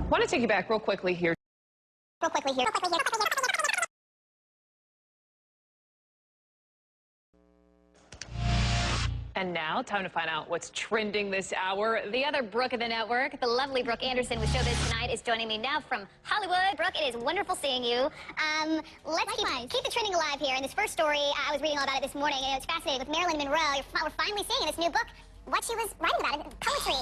I want to take you back real quickly here. And now, time to find out what's trending this hour. The other Brooke of the network, the lovely Brooke Anderson with Showbiz Tonight, is joining me now from Hollywood. Brooke, it is wonderful seeing you. Let's keep the trending alive here. In this first story, I was reading all about it this morning, and it's fascinating. With Marilyn Monroe, we're finally seeing in this new book what she was writing about in poetry,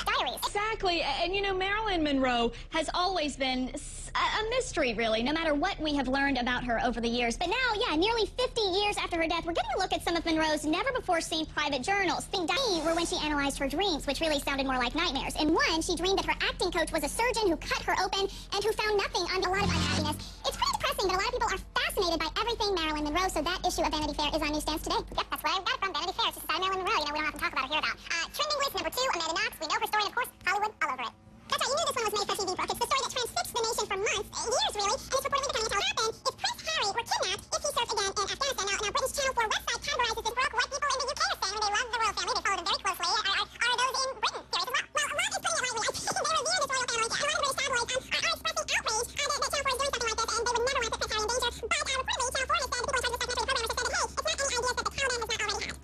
diaries. Exactly. And you know, Marilyn Monroe has always been a mystery, really, no matter what we have learned about her over the years. But now, yeah, nearly 50 years after her death, we're getting a look at some of Monroe's never-before-seen private journals. Think were when she analyzed her dreams, which really sounded more like nightmares. In one, she dreamed that her acting coach was a surgeon who cut her open and who found nothing on a lot of unhappiness. It's pretty depressing, but a lot of people are fascinated by everything Marilyn Monroe, so that issue of Vanity Fair is on newsstands today. Yep, that's where I got it from, Vanity Fair. It's just about Marilyn Monroe. You know, we don't have to talk about her here about. Trending list number 2, Amanda Knox. We know her story, and of course, Hollywood all over it. That's right, you knew this one was made for TV, Brooke. It's the story that transfixed the nation for months, years really, and it's reportedly becoming how it happened if Prince Harry were kidnapped if he served again in Afghanistan. Now British Channel 4 website categorizes this, Brooke, what people in the UK are saying. They love the royal family, they follow them very closely. Are those in Britain curious as well? Well, a lot is putting it lightly. They revere this royal family. A lot of British tabloids are expressing outrage that Channel 4 is doing something like this, and they would never want to put Prince Harry in danger. But reportedly, Channel 4 has said, the people in charge of this documentary program has said that, hey, it's not any ideas that the crown has not already had.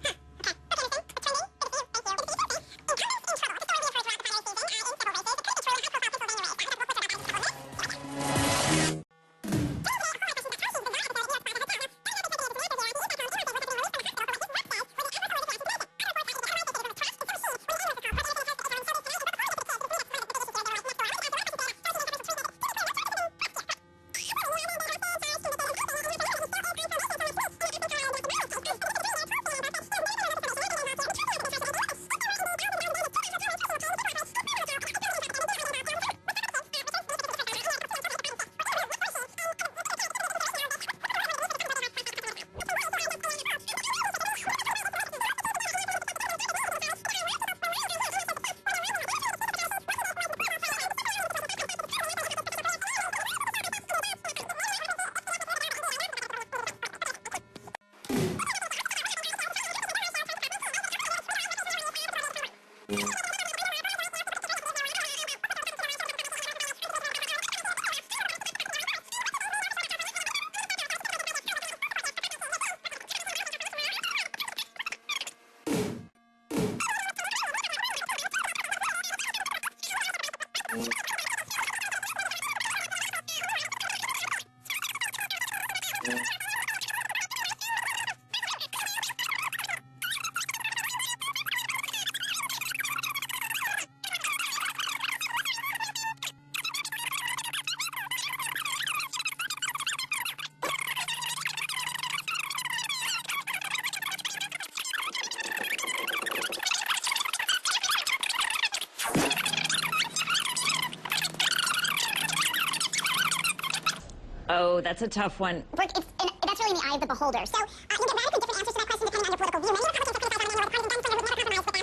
Oh, that's a tough one. Brooke, that's really in the eye of the beholder. So, you get radically different answers to that question depending on your political view. Many Republicans are criticized on the partisan guns, so would never compromise with them.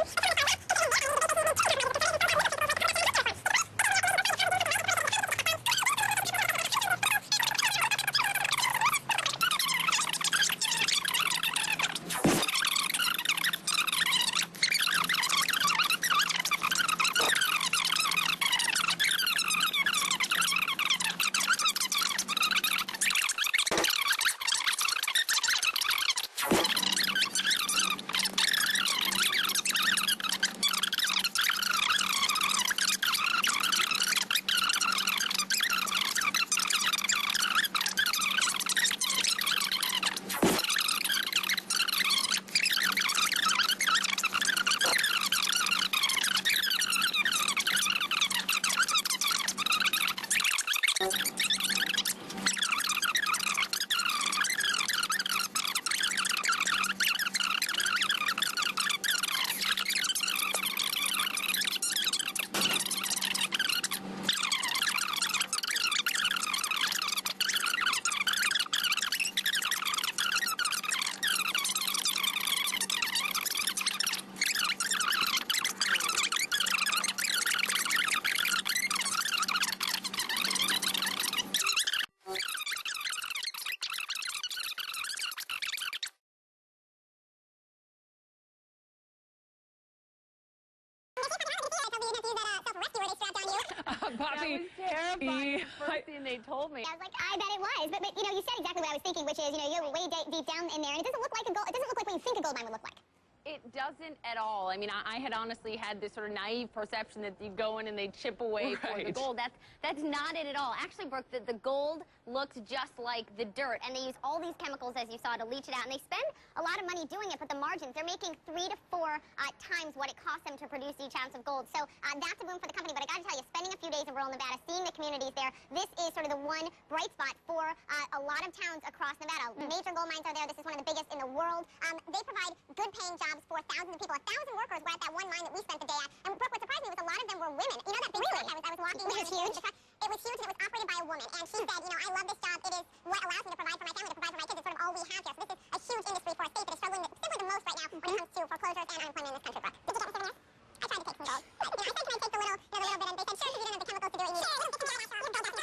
Poppy. That was terrifying. The first thing they told me. I was like, I bet it was. But you know, you said exactly what I was thinking, which is, you know, you're way deep down in there, and it doesn't look like a gold. It doesn't look like what you think a gold mine would look like. It doesn't at all. I mean, I had honestly had this sort of naive perception that you go in and they chip away for the gold. That's not it at all. Actually, Brooke, the gold looked just like the dirt, and they use all these chemicals, as you saw, to leach it out. And they spend a lot of money doing it, but the margins, they're making 3 to 4 times what it costs them to produce each ounce of gold. So that's a boom for the company. But I got to tell you, spending a few days in rural Nevada, seeing the communities there, this is sort of the one bright spot for a lot of towns across Nevada. Major gold mines are there. This is one of the biggest in the world. They provide good-paying jobs for thousands of people. 1,000 workers were at that one mine that we spent the day at. And Brooke, what surprised me was a lot of them were women. You know that big truck I was walking there. It was huge. It was huge, and it was operated by a woman. And she said, you know, I love this job. It is what allows me to provide for my family, to provide for my kids. It's sort of all we have here. So this is a huge industry for a state that is struggling the most right now when it comes to foreclosures and unemployment in this country, Brooke. Did you get the 7 years? I tried to take some gold. You know, I said, can I take the little bit? And they said, sure, because you don't have the chemicals to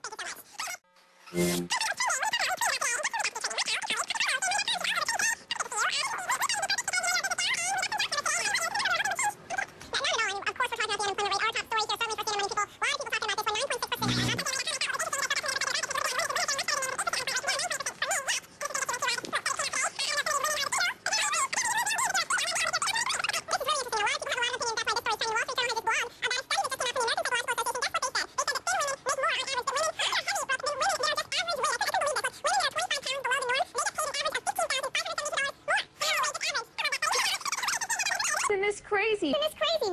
do it. You need it. Isn't this crazy? Isn't this crazy?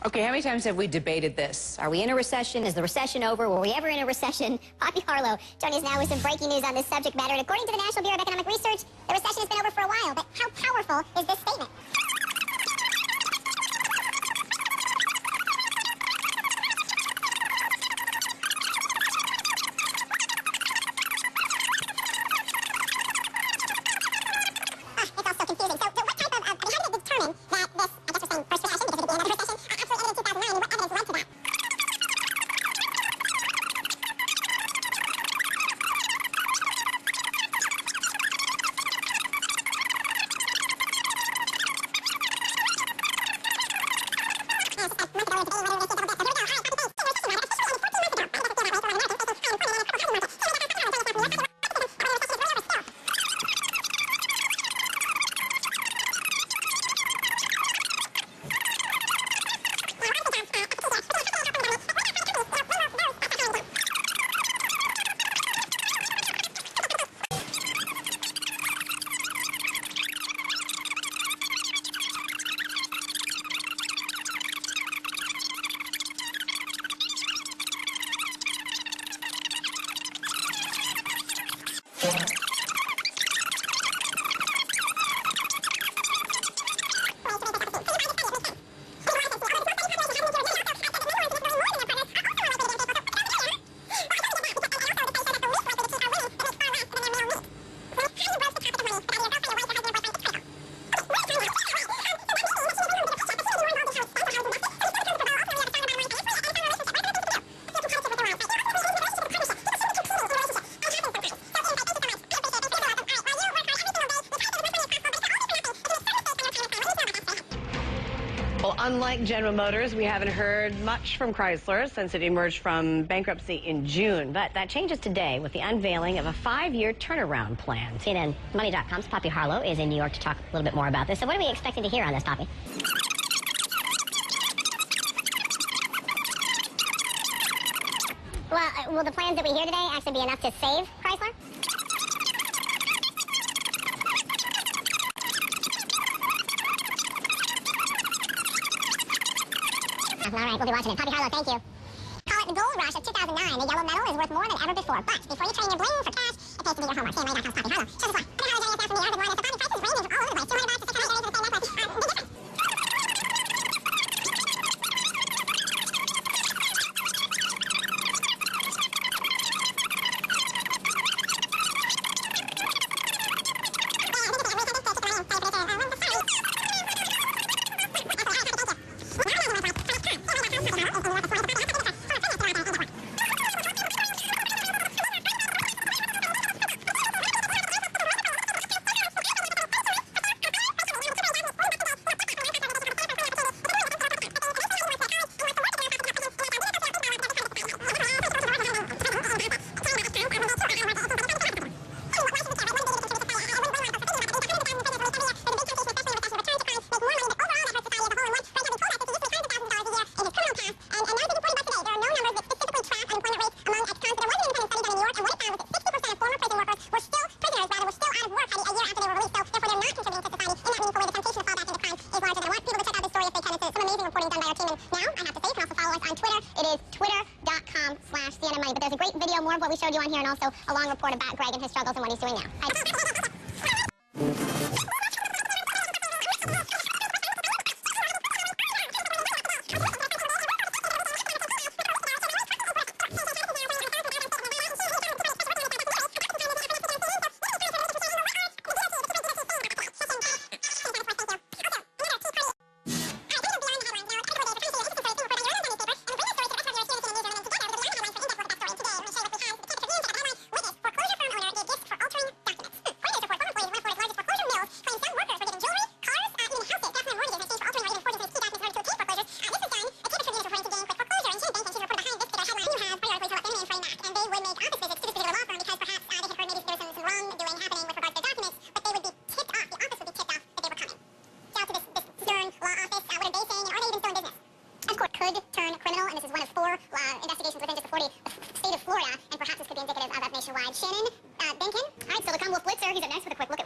Okay, how many times have we debated this? Are we in a recession? Is the recession over? Were we ever in a recession? Poppy Harlow joining us now with some breaking news on this subject matter. And according to the National Bureau of Economic Research, the recession has been over for a while. But how powerful is this statement? It's all so confusing. So what type of, how did it determine that this, I guess we're saying first recession, because it would be another recession, actually ended in 2009, and what evidence led to that? Unlike General Motors, we haven't heard much from Chrysler since it emerged from bankruptcy in June. But that changes today with the unveiling of a 5-year turnaround plan. CNN Money.com's Poppy Harlow is in New York to talk a little bit more about this. So what are we expecting to hear on this, Poppy? Well, will the plans that we hear today actually be enough to save Chrysler? All right, we'll be watching it. Poppy Harlow, thank you. Call it the gold rush of 2009. The yellow medal is worth more than ever before. But before you train your bling for cash, it pays to do your homework. CNN Money.com's Poppy Harlow. Shows us why. Poppy Harlow joining us now from New York with more on this. The Poppy prices ranging from all over the place. $200 to $600 for the same necklace. Big difference. CNN Money. But there's a great video, more of what we showed you on here, and also a long report about Greg and his struggles and what he's doing now. Shannon Benkin. All right, so the Commonwealth Blitzer, he's up next with a quick look